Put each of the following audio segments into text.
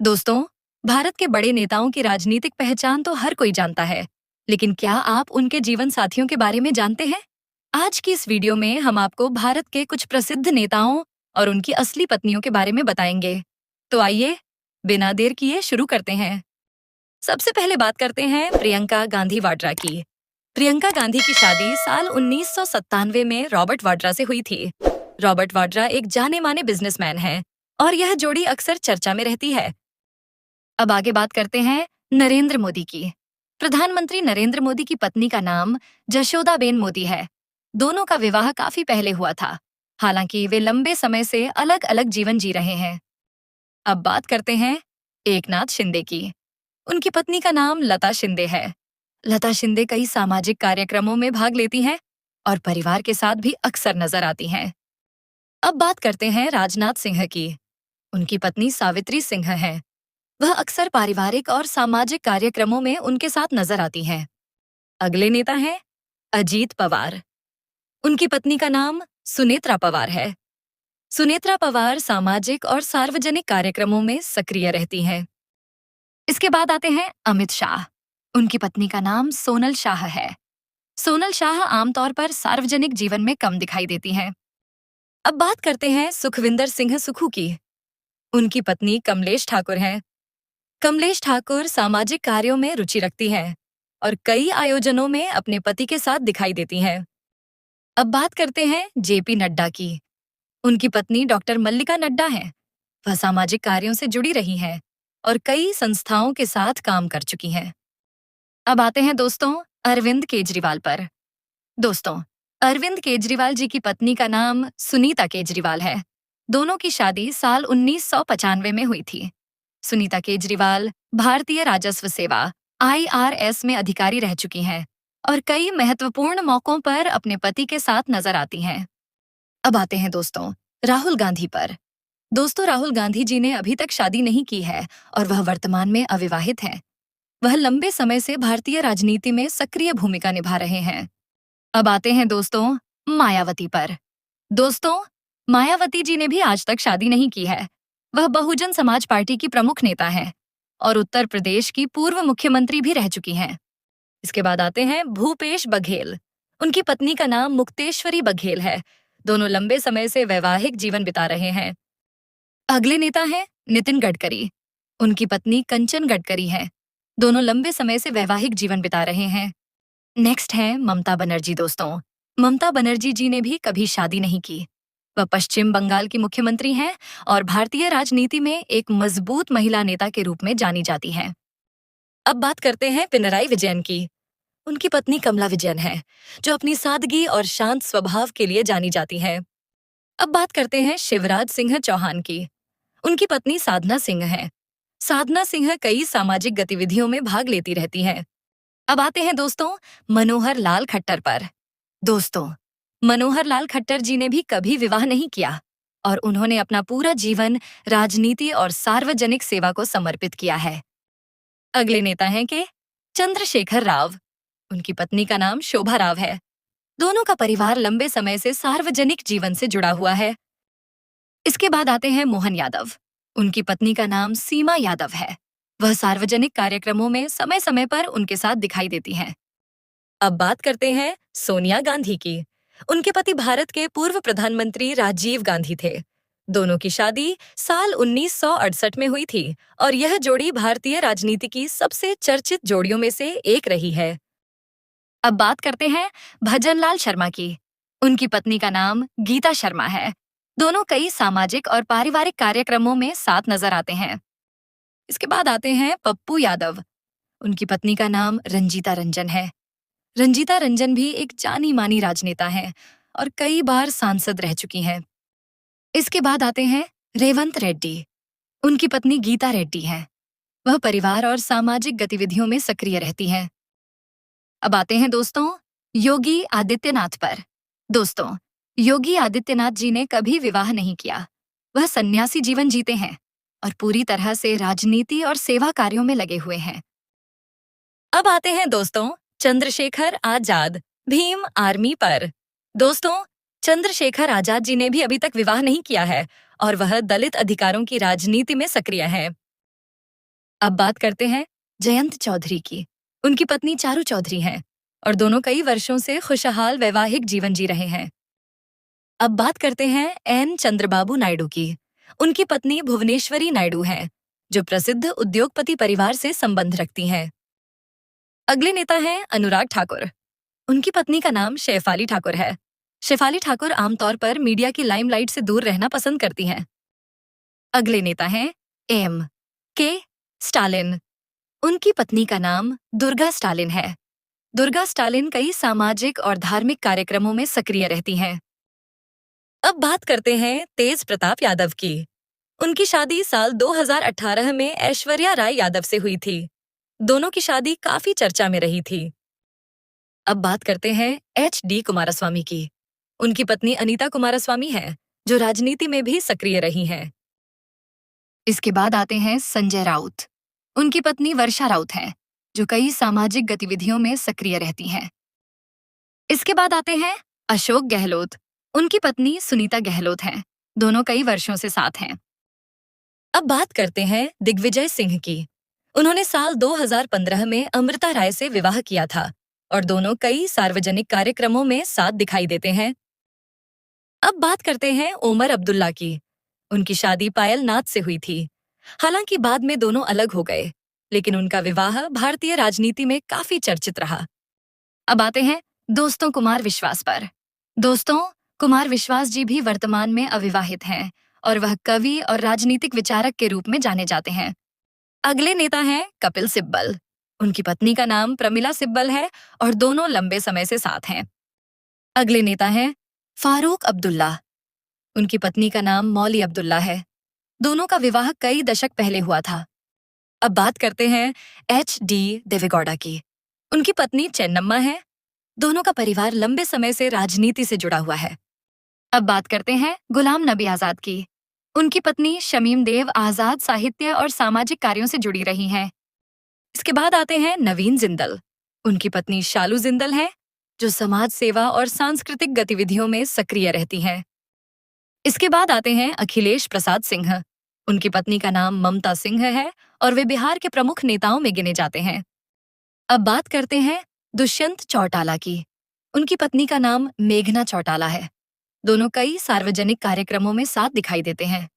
दोस्तों, भारत के बड़े नेताओं की राजनीतिक पहचान तो हर कोई जानता है, लेकिन क्या आप उनके जीवन साथियों के बारे में जानते हैं? आज की इस वीडियो में हम आपको भारत के कुछ प्रसिद्ध नेताओं और उनकी असली पत्नियों के बारे में बताएंगे। तो आइए, बिना देर किए शुरू करते हैं। सबसे पहले बात करते हैं प्रियंका गांधी वाड्रा की। प्रियंका गांधी की शादी साल 1997 में रॉबर्ट वाड्रा से हुई थी। रॉबर्ट वाड्रा एक जाने माने बिजनेसमैन हैं और यह जोड़ी अक्सर चर्चा में रहती है। अब आगे बात करते हैं नरेंद्र मोदी की। प्रधानमंत्री नरेंद्र मोदी की पत्नी का नाम जशोदाबेन मोदी है। दोनों का विवाह काफी पहले हुआ था, हालांकि वे लंबे समय से अलग अलग जीवन जी रहे हैं। अब बात करते हैं एकनाथ शिंदे की। उनकी पत्नी का नाम लता शिंदे है। लता शिंदे कई सामाजिक कार्यक्रमों में भाग लेती हैं और परिवार के साथ भी अक्सर नजर आती हैं। अब बात करते हैं राजनाथ सिंह की। उनकी पत्नी सावित्री सिंह है। वह अक्सर पारिवारिक और सामाजिक कार्यक्रमों में उनके साथ नजर आती हैं। अगले नेता हैं अजीत पवार। उनकी पत्नी का नाम सुनेत्रा पवार है। सुनेत्रा पवार सामाजिक और सार्वजनिक कार्यक्रमों में सक्रिय रहती हैं। इसके बाद आते हैं अमित शाह। उनकी पत्नी का नाम सोनल शाह है। सोनल शाह आमतौर पर सार्वजनिक जीवन में कम दिखाई देती हैं। अब बात करते हैं सुखविंदर सिंह सुक्खू की। उनकी पत्नी कमलेश ठाकुर हैं। कमलेश ठाकुर सामाजिक कार्यों में रुचि रखती हैं और कई आयोजनों में अपने पति के साथ दिखाई देती हैं। अब बात करते हैं जेपी नड्डा की। उनकी पत्नी डॉक्टर मल्लिका नड्डा हैं। वह सामाजिक कार्यों से जुड़ी रही हैं और कई संस्थाओं के साथ काम कर चुकी हैं। अब आते हैं दोस्तों अरविंद केजरीवाल पर। दोस्तों, अरविंद केजरीवाल जी की पत्नी का नाम सुनीता केजरीवाल है। दोनों की शादी साल 1995 में हुई थी। सुनीता केजरीवाल भारतीय राजस्व सेवा IRS में अधिकारी रह चुकी हैं और कई महत्वपूर्ण मौकों पर अपने पति के साथ नजर आती हैं। अब आते हैं दोस्तों राहुल गांधी पर। दोस्तों, राहुल गांधी जी ने अभी तक शादी नहीं की है और वह वर्तमान में अविवाहित हैं। वह लंबे समय से भारतीय राजनीति में सक्रिय भूमिका निभा रहे हैं। अब आते हैं दोस्तों मायावती पर। दोस्तों, मायावती जी ने भी आज तक शादी नहीं की है। वह बहुजन समाज पार्टी की प्रमुख नेता हैं और उत्तर प्रदेश की पूर्व मुख्यमंत्री भी रह चुकी हैं। इसके बाद आते हैं भूपेश बघेल। उनकी पत्नी का नाम मुक्तेश्वरी बघेल है। दोनों लंबे समय से वैवाहिक जीवन बिता रहे हैं। अगले नेता हैं नितिन गडकरी। उनकी पत्नी कंचन गडकरी हैं। दोनों लंबे समय से वैवाहिक जीवन बिता रहे हैं। नेक्स्ट है ममता बनर्जी। दोस्तों, ममता बनर्जी जी ने भी कभी शादी नहीं की। वह पश्चिम बंगाल की मुख्यमंत्री हैं और भारतीय राजनीति में एक मजबूत महिला नेता के रूप में जानी जाती हैं। अब बात करते हैं पिनराई विजयन की। उनकी पत्नी कमला विजयन है, जो अपनी सादगी और शांत स्वभाव के लिए जानी जाती हैं। अब बात करते हैं शिवराज सिंह चौहान की। उनकी पत्नी साधना सिंह है। साधना सिंह कई सामाजिक गतिविधियों में भाग लेती रहती हैं। अब आते हैं दोस्तों मनोहर लाल खट्टर पर। दोस्तों, मनोहर लाल खट्टर जी ने भी कभी विवाह नहीं किया और उन्होंने अपना पूरा जीवन राजनीति और सार्वजनिक सेवा को समर्पित किया है। अगले नेता हैं के चंद्रशेखर राव। उनकी पत्नी का नाम शोभा राव है। दोनों का परिवार लंबे समय से सार्वजनिक जीवन से जुड़ा हुआ है। इसके बाद आते हैं मोहन यादव। उनकी पत्नी का नाम सीमा यादव है। वह सार्वजनिक कार्यक्रमों में समय समय पर उनके साथ दिखाई देती हैं। अब बात करते हैं सोनिया गांधी की। उनके पति भारत के पूर्व प्रधानमंत्री राजीव गांधी थे। दोनों की शादी साल 1968 में हुई थी और यह जोड़ी भारतीय राजनीति की सबसे चर्चित जोड़ियों में से एक रही है। अब बात करते हैं भजनलाल शर्मा की। उनकी पत्नी का नाम गीता शर्मा है। दोनों कई सामाजिक और पारिवारिक कार्यक्रमों में साथ नजर आते हैं। इसके बाद आते हैं पप्पू यादव। उनकी पत्नी का नाम रंजीता रंजन है। रंजीता रंजन भी एक जानी मानी राजनेता हैं और कई बार सांसद रह चुकी हैं। इसके बाद आते हैं रेवंत रेड्डी। उनकी पत्नी गीता रेड्डी हैं। वह परिवार और सामाजिक गतिविधियों में सक्रिय रहती हैं। अब आते हैं दोस्तों योगी आदित्यनाथ पर। दोस्तों, योगी आदित्यनाथ जी ने कभी विवाह नहीं किया। वह सन्यासी जीवन जीते हैं और पूरी तरह से राजनीति और सेवा कार्यों में लगे हुए हैं। अब आते हैं दोस्तों चंद्रशेखर आजाद भीम आर्मी पर। दोस्तों, चंद्रशेखर आजाद जी ने भी अभी तक विवाह नहीं किया है और वह दलित अधिकारों की राजनीति में सक्रिय हैं। अब बात करते हैं जयंत चौधरी की। उनकी पत्नी चारू चौधरी हैं और दोनों कई वर्षों से खुशहाल वैवाहिक जीवन जी रहे हैं। अब बात करते हैं एन चंद्रबाबू नायडू की। उनकी पत्नी भुवनेश्वरी नायडू हैं, जो प्रसिद्ध उद्योगपति परिवार से संबंध रखती हैं। अगले नेता हैं अनुराग ठाकुर। उनकी पत्नी का नाम शेफाली ठाकुर है। शेफाली ठाकुर आमतौर पर मीडिया की लाइमलाइट से दूर रहना पसंद करती हैं। अगले नेता हैं एम के स्टालिन। उनकी पत्नी का नाम दुर्गा स्टालिन है। दुर्गा स्टालिन कई सामाजिक और धार्मिक कार्यक्रमों में सक्रिय रहती हैं। अब बात करते हैं तेज प्रताप यादव की। उनकी शादी साल 2018 में ऐश्वर्या राय यादव से हुई थी। दोनों की शादी काफी चर्चा में रही थी। अब बात करते हैं HD कुमारस्वामी की। उनकी पत्नी अनीता कुमारस्वामी है, जो राजनीति में भी सक्रिय रही हैं। इसके बाद आते हैं संजय राउत। उनकी पत्नी वर्षा राउत हैं, जो कई सामाजिक गतिविधियों में सक्रिय रहती हैं। इसके बाद आते हैं अशोक गहलोत। उनकी पत्नी सुनीता गहलोत हैं। दोनों कई वर्षों से साथ हैं। अब बात करते हैं दिग्विजय सिंह की। उन्होंने साल 2015 में अमृता राय से विवाह किया था और दोनों कई सार्वजनिक कार्यक्रमों में साथ दिखाई देते हैं। अब बात करते हैं ओमर अब्दुल्ला की। उनकी शादी पायल नाथ से हुई थी। हालांकि बाद में दोनों अलग हो गए, लेकिन उनका विवाह भारतीय राजनीति में काफी चर्चित रहा। अब आते हैं दोस्तों कुमार विश्वास पर। दोस्तों कुमार विश्वास जी भी वर्तमान में अविवाहित हैं और वह कवि और राजनीतिक विचारक के रूप में जाने जाते हैं। अगले नेता हैं कपिल सिब्बल। उनकी पत्नी का नाम प्रमिला सिब्बल है और दोनों लंबे समय से साथ हैं। अगले नेता हैं फारूक अब्दुल्ला। उनकी पत्नी का नाम मौली अब्दुल्ला है। दोनों का विवाह कई दशक पहले हुआ था। अब बात करते हैं HD देवेगौड़ा की। उनकी पत्नी चेन्नम्मा है। दोनों का परिवार लंबे समय से राजनीति से जुड़ा हुआ है। अब बात करते हैं गुलाम नबी आजाद की। उनकी पत्नी शमीम देव आजाद साहित्य और सामाजिक कार्यों से जुड़ी रही हैं। इसके बाद आते हैं नवीन जिंदल। उनकी पत्नी शालू जिंदल है, जो समाज सेवा और सांस्कृतिक गतिविधियों में सक्रिय रहती हैं। इसके बाद आते हैं अखिलेश प्रसाद सिंह। उनकी पत्नी का नाम ममता सिंह है और वे बिहार के प्रमुख नेताओं में गिने जाते हैं। अब बात करते हैं दुष्यंत चौटाला की। उनकी पत्नी का नाम मेघना चौटाला है। दोनों कई सार्वजनिक कार्यक्रमों में साथ दिखाई देते हैं।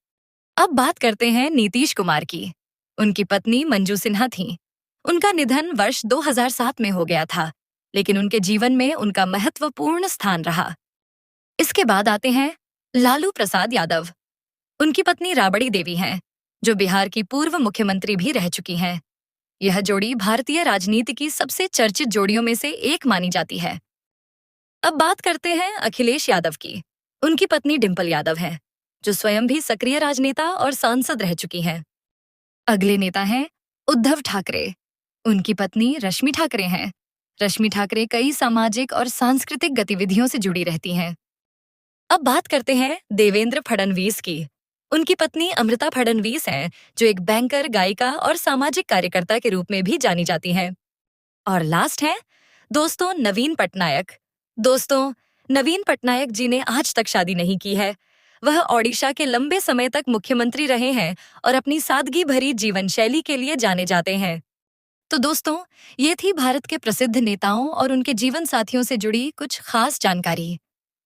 अब बात करते हैं नीतीश कुमार की। उनकी पत्नी मंजू सिन्हा थीं। उनका निधन वर्ष 2007 में हो गया था, लेकिन उनके जीवन में उनका महत्वपूर्ण स्थान रहा। इसके बाद आते हैं लालू प्रसाद यादव। उनकी पत्नी राबड़ी देवी हैं, जो बिहार की पूर्व मुख्यमंत्री भी रह चुकी हैं। यह जोड़ी भारतीय राजनीति की सबसे चर्चित जोड़ियों में से एक मानी जाती है। अब बात करते हैं अखिलेश यादव की। उनकी पत्नी डिंपल यादव हैं, जो स्वयं भी सक्रिय राजनेता और सांसद रह चुकी हैं। अगले नेता हैं उद्धव ठाकरे। उनकी पत्नी रश्मि ठाकरे हैं। रश्मि ठाकरे कई सामाजिक और सांस्कृतिक गतिविधियों से जुड़ी रहती हैं। अब बात करते हैं देवेंद्र फडणवीस की। उनकी पत्नी अमृता फडणवीस हैं, जो एक बैंकर, गायिका और सामाजिक कार्यकर्ता के रूप में भी जानी जाती हैं। और लास्ट है दोस्तों नवीन पटनायक। दोस्तों नवीन पटनायक जी ने आज तक शादी नहीं की है। वह ओडिशा के लंबे समय तक मुख्यमंत्री रहे हैं और अपनी सादगी भरी जीवन शैली के लिए जाने जाते हैं। तो दोस्तों, ये थी भारत के प्रसिद्ध नेताओं और उनके जीवन साथियों से जुड़ी कुछ खास जानकारी।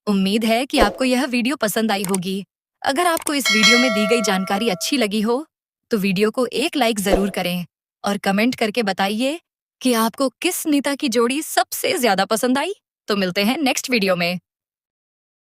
उम्मीद है कि आपको यह वीडियो पसंद आई होगी। अगर आपको इस वीडियो में दी गई जानकारी अच्छी लगी हो, तो वीडियो को एक लाइक जरूर करें और कमेंट करके बताइए कि आपको किस नेता की जोड़ी सबसे ज्यादा पसंद आई। तो मिलते हैं नेक्स्ट वीडियो में।